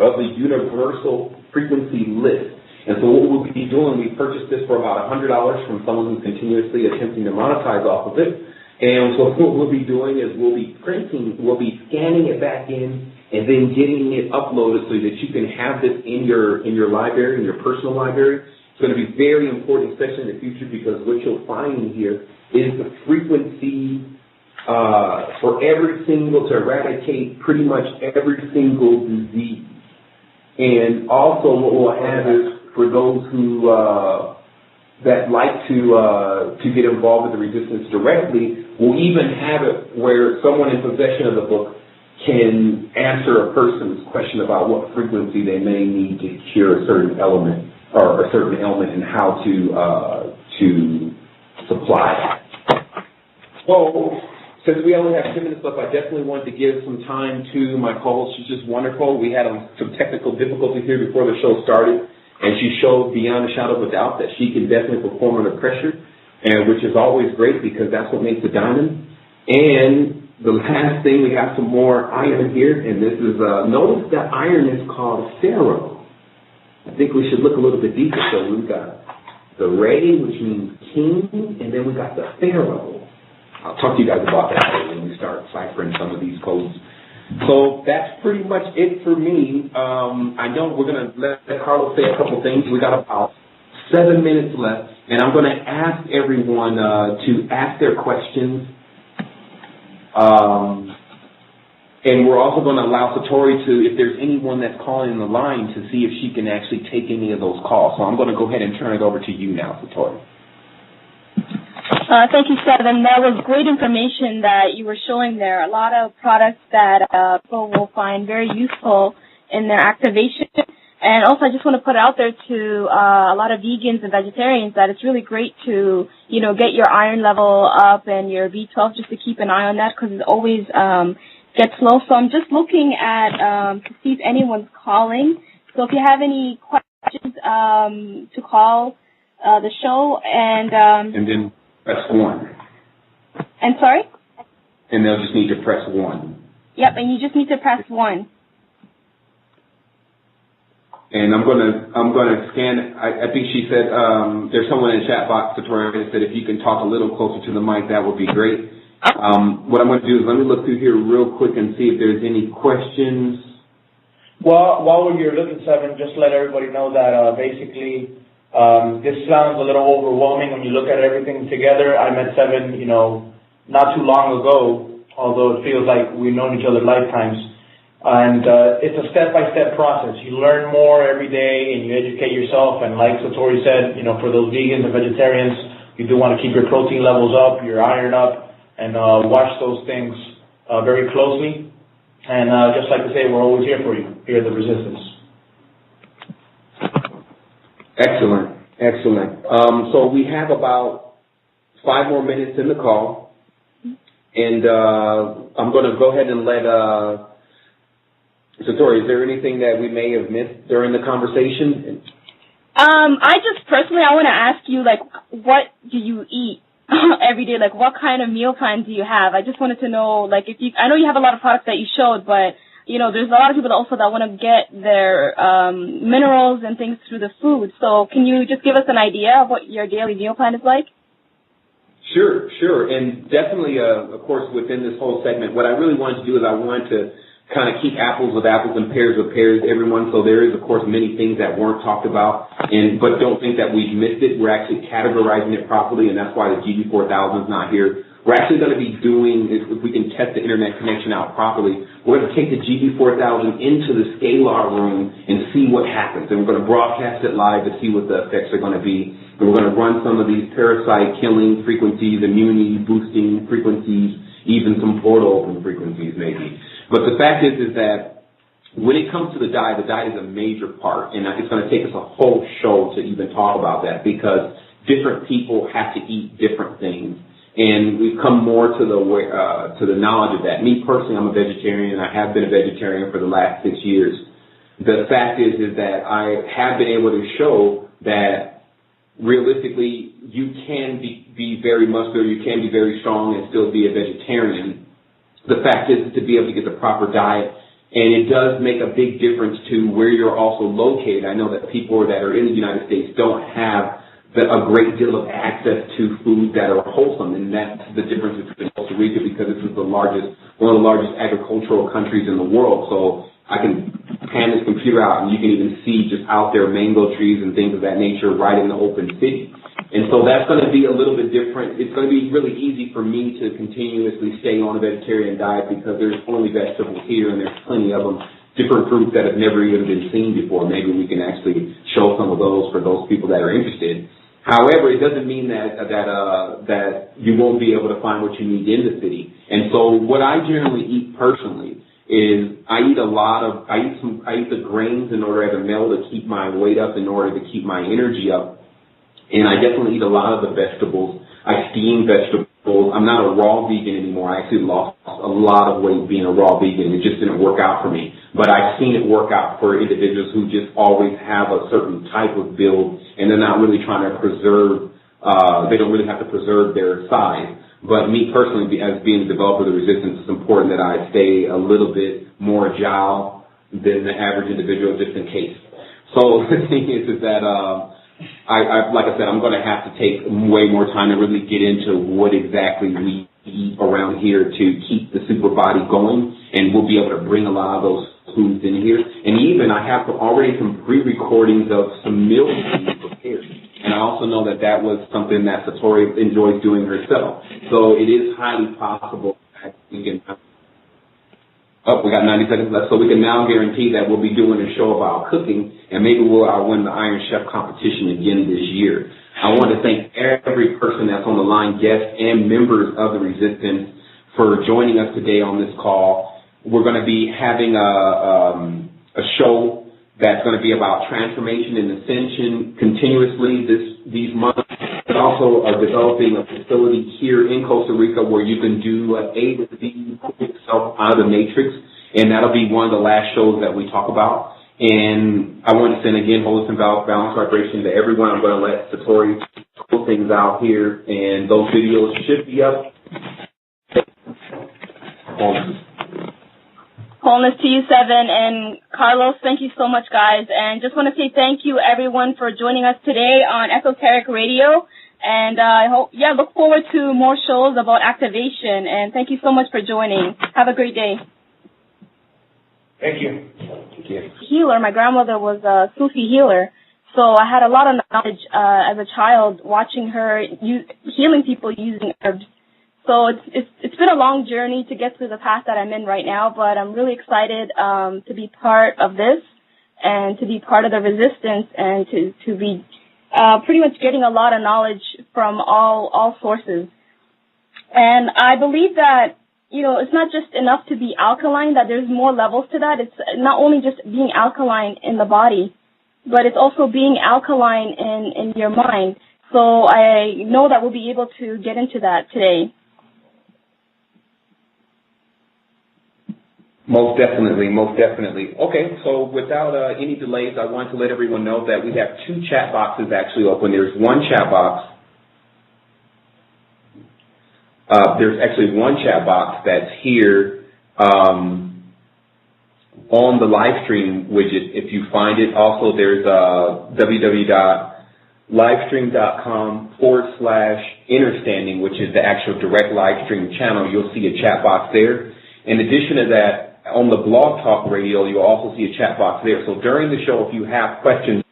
of the universal frequency list. And so what we'll be doing, we purchased this for about $100 from someone who's continuously attempting to monetize off of it. And so what we'll be doing is we'll be scanning it back in and then getting it uploaded so that you can have this in your library, in your personal library. It's going to be very important, especially in the future, because what you'll find in here is the frequency for to eradicate pretty much every single disease. And also what we'll have is, for those who that like to get involved with the resistance directly, we'll even have it where someone in possession of the book can answer a person's question about what frequency they may need to cure a certain element or a certain ailment, and how to supply that. So, since we only have 10 minutes left, I definitely wanted to give some time to my co-host. She's just wonderful. We had some technical difficulties here before the show started, and she showed beyond a shadow of a doubt that she can definitely perform under pressure, and which is always great because that's what makes a diamond. And the last thing, we have some more iron here, and this is, notice that iron is called ferro. I think we should look a little bit deeper. So we've got the ray, which means king, and then we got the ferro. I'll talk to you guys about that later when we start ciphering some of these codes. So that's pretty much it for me. I know we're going to let Carlos say a couple things. We got about 7 minutes left, and I'm going to ask everyone to ask their questions. And we're also going to allow Satori to, if there's anyone that's calling the line, to see if she can actually take any of those calls. So I'm going to go ahead and turn it over to you now, Satori. Thank you, Sevan. That was great information that you were showing there. A lot of products that people will find very useful in their activation. And also, I just want to put it out there to a lot of vegans and vegetarians that it's really great to, get your iron level up and your B12, just to keep an eye on that, because it always gets low. So I'm just looking at to see if anyone's calling. So if you have any questions, to call the show, and then press 1. And sorry? And they'll just need to press 1. Yep, and you just need to press 1. And I'm gonna scan. I think she said there's someone in the chat box, Satori, that said if you can talk a little closer to the mic, that would be great. What I'm going to do is let me look through here real quick and see if there's any questions. Well, while you're looking, Sevan, just let everybody know that basically this sounds a little overwhelming when you look at everything together. I met Sevan, not too long ago, although it feels like we've known each other lifetimes. And it's a step-by-step process. You learn more every day and you educate yourself. And like Satori said, for those vegans and vegetarians, you do want to keep your protein levels up, your iron up, and watch those things very closely. And just like to say, we're always here for you, here at the Resistance. Excellent, excellent. So we have about 5 more minutes in the call, and I'm going to go ahead and let Satori, is there anything that we may have missed during the conversation? I just personally, I want to ask you, like, what do you eat every day? Like, what kind of meal plan do you have? I just wanted to know, like, I know you have a lot of products that you showed, but, you know, there's a lot of people also that want to get their minerals and things through the food. So can you just give us an idea of what your daily meal plan is like? Sure. And definitely, of course, within this whole segment, what I really wanted to do is I wanted to kind of keep apples with apples and pears with pears, everyone. So there is, of course, many things that weren't talked about, but don't think that we've missed it. We're actually categorizing it properly, and that's why the GB4000 is not here. We're actually going to be doing, if we can test the internet connection out properly, we're going to take the GB4000 into the scalar room and see what happens. And we're going to broadcast it live to see what the effects are going to be. And we're going to run some of these parasite-killing frequencies, immunity-boosting frequencies, even some portal-open frequencies maybe. But the fact is that when it comes to the diet is a major part, and it's going to take us a whole show to even talk about that because different people have to eat different things, and we've come more to the knowledge of that. Me personally, I'm a vegetarian. I have been a vegetarian for the last 6 years. The fact is that I have been able to show that realistically you can be very muscular, you can be very strong, and still be a vegetarian. The fact is to be able to get the proper diet, and it does make a big difference to where you're also located. I know that people that are in the United States don't have a great deal of access to food that are wholesome, and that's the difference between Costa Rica because this is one of the largest agricultural countries in the world. So I can pan this computer out, and you can even see just out there mango trees and things of that nature right in the open city. And so that's going to be a little bit different. It's going to be really easy for me to continuously stay on a vegetarian diet because there's only vegetables here and there's plenty of them, different fruits that have never even been seen before. Maybe we can actually show some of those for those people that are interested. However, it doesn't mean that you won't be able to find what you need in the city. And so what I generally eat personally is I eat the grains in order as a male to keep my weight up, in order to keep my energy up. And I definitely eat a lot of the vegetables. I steam vegetables. I'm not a raw vegan anymore. I actually lost a lot of weight being a raw vegan. It just didn't work out for me. But I've seen it work out for individuals who just always have a certain type of build, and they're not really trying to preserve, they don't really have to preserve their size. But me personally, as being a developer of the resistance, it's important that I stay a little bit more agile than the average individual just in case. So the thing is that like I said, I'm going to have to take way more time to really get into what exactly we eat around here to keep the super body going, and we'll be able to bring a lot of those foods in here. And even I have already some pre-recordings of some meals being prepared. And I also know that was something that Satori enjoys doing herself. So it is highly possible that we can... we got 90 seconds left, so we can now guarantee that we'll be doing a show about cooking, and maybe we'll win the Iron Chef competition again this year. I want to thank every person that's on the line, guests and members of the Resistance, for joining us today on this call. We're going to be having a show that's going to be about transformation and ascension continuously these months. We also are developing a facility here in Costa Rica where you can do A to Z yourself out of the matrix, and that'll be one of the last shows that we talk about. And I want to send again holistic balance vibration to everyone. I'm going to let Satori pull things out here, and those videos should be up. Wholeness to you, Sevan, and Carlos, thank you so much, guys. And just want to say thank you, everyone, for joining us today on Esoteric Radio. And I look forward to more shows about activation. And thank you so much for joining. Have a great day. Thank you. Healer. My grandmother was a Sufi healer, so I had a lot of knowledge as a child watching her healing people using herbs. So it's been a long journey to get to the path that I'm in right now, but I'm really excited to be part of this and to be part of the resistance and to be pretty much getting a lot of knowledge from all sources. And I believe that, it's not just enough to be alkaline, that there's more levels to that. It's not only just being alkaline in the body, but it's also being alkaline in your mind. So I know that we'll be able to get into that today. Most definitely, most definitely. Okay, so without any delays, I want to let everyone know that we have 2 chat boxes actually open. There's one chat box. There's actually one chat box that's here on the live stream widget. If you find it, also there's www.livestream.com/Innerstanding, which is the actual direct live stream channel. You'll see a chat box there. In addition to that, on the Blog Talk Radio, you'll also see a chat box there. So during the show, if you have questions,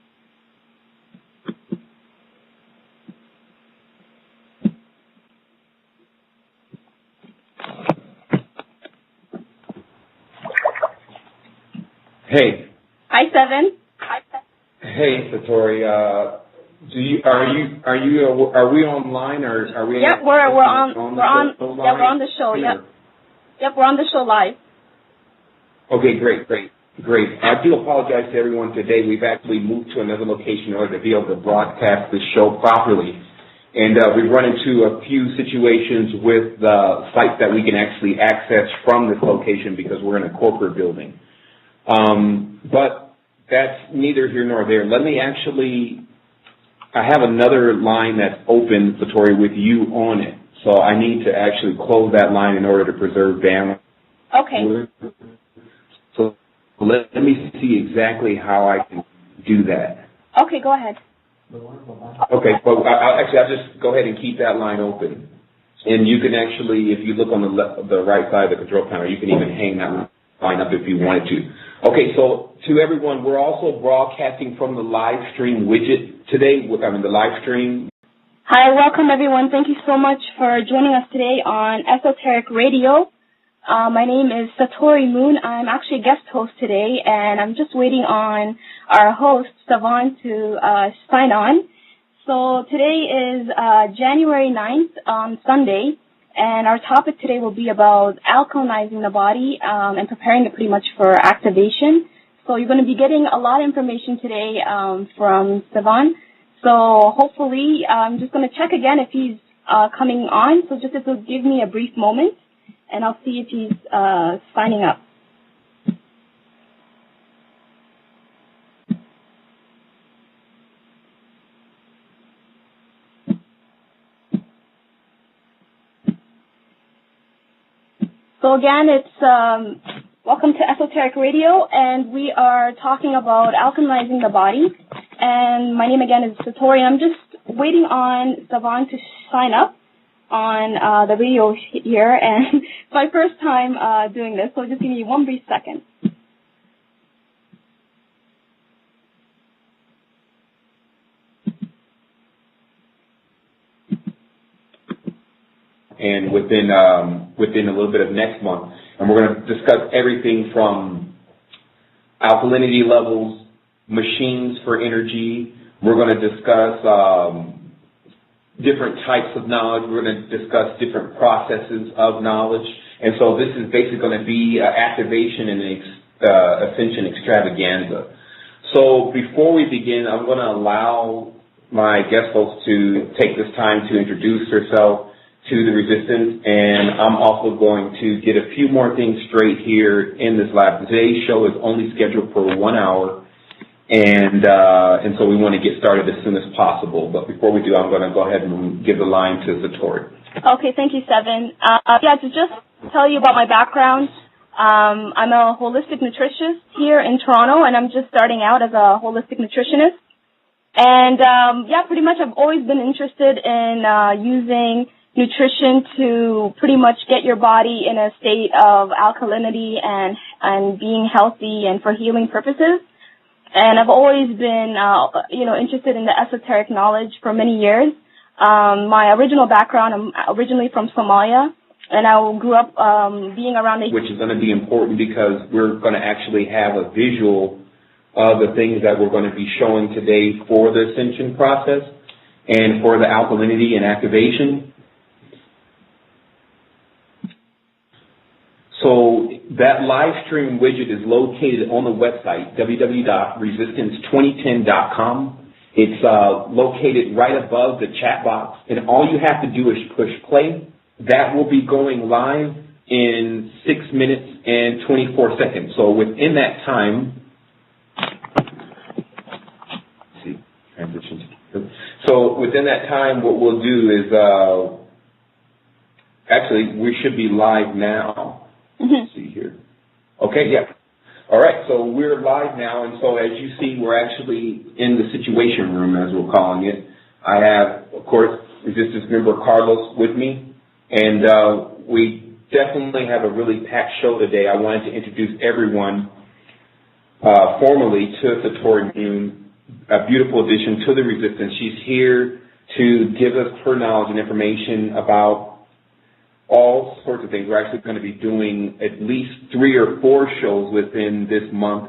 Hey. Hi, Sevan. Hey, Satori. Are we online or are we? Yep, we're on the show. Yep, we're on the show live. Okay, great. I do apologize to everyone today. We've actually moved to another location in order to be able to broadcast the show properly. And we've run into a few situations with the sites that we can actually access from this location because we're in a corporate building. But that's neither here nor there. I have another line that's open, Satori, with you on it. So I need to actually close that line in order to preserve bandwidth. Okay. So let me see exactly how I can do that. Okay, go ahead. Okay, well, I'll just go ahead and keep that line open. And you can actually, if you look on the right side of the control panel, you can even hang that line up if you wanted to. Okay, so to everyone, we're also broadcasting from the live stream widget today, the live stream. Hi, welcome everyone. Thank you so much for joining us today on Esoteric Radio. My name is Satori Moon. I'm actually a guest host today, and I'm just waiting on our host, Sevan, to sign on. So today is January 9th, Sunday, and our topic today will be about alkalinizing the body and preparing it pretty much for activation. So you're going to be getting a lot of information today from Sevan. So hopefully, I'm just going to check again if he's coming on. So just if you'll give me a brief moment, and I'll see if he's signing up. So again, it's welcome to Esoteric Radio, and we are talking about alkalizing the body. And my name again is Satori. I'm just waiting on Sevan to sign up on the radio here, and it's my first time doing this, so just give me one brief second. And within a little bit of next month, and we're going to discuss everything from alkalinity levels, machines for energy. We're going to discuss different types of knowledge. We're going to discuss different processes of knowledge. And so this is basically going to be activation and ascension extravaganza. So before we begin, I'm going to allow my guest host to take this time to introduce herself to the resistance, and I'm also going to get a few more things straight here in this lab. Today's show is only scheduled for 1 hour, and so we want to get started as soon as possible. But before we do, I'm going to go ahead and give the line to Satori. Okay, thank you, Sevan. To just tell you about my background, I'm a holistic nutritionist here in Toronto, and I'm just starting out as a holistic nutritionist. And pretty much I've always been interested in using nutrition to pretty much get your body in a state of alkalinity and being healthy and for healing purposes. And I've always been, interested in the esoteric knowledge for many years. My original background, I'm originally from Somalia, and I grew up being around which is going to be important because we're going to actually have a visual of the things that we're going to be showing today for the ascension process and for the alkalinity and activation. So that live stream widget is located on the website, www.resistance2010.com. It's located right above the chat box, and all you have to do is push play. That will be going live in 6 minutes and 24 seconds. So within that time, let's see, transition. So within that time, what we'll do is, actually, we should be live now. Let's see here. Okay, yeah. All right, so we're live now, and so as you see, we're actually in the situation room, as we're calling it. I have, of course, Resistance member Carlos with me, and we definitely have a really packed show today. I wanted to introduce everyone formally to Satori Moon, a beautiful addition to the Resistance. She's here to give us her knowledge and information about all sorts of things. We're actually going to be doing at least 3 or 4 shows within this month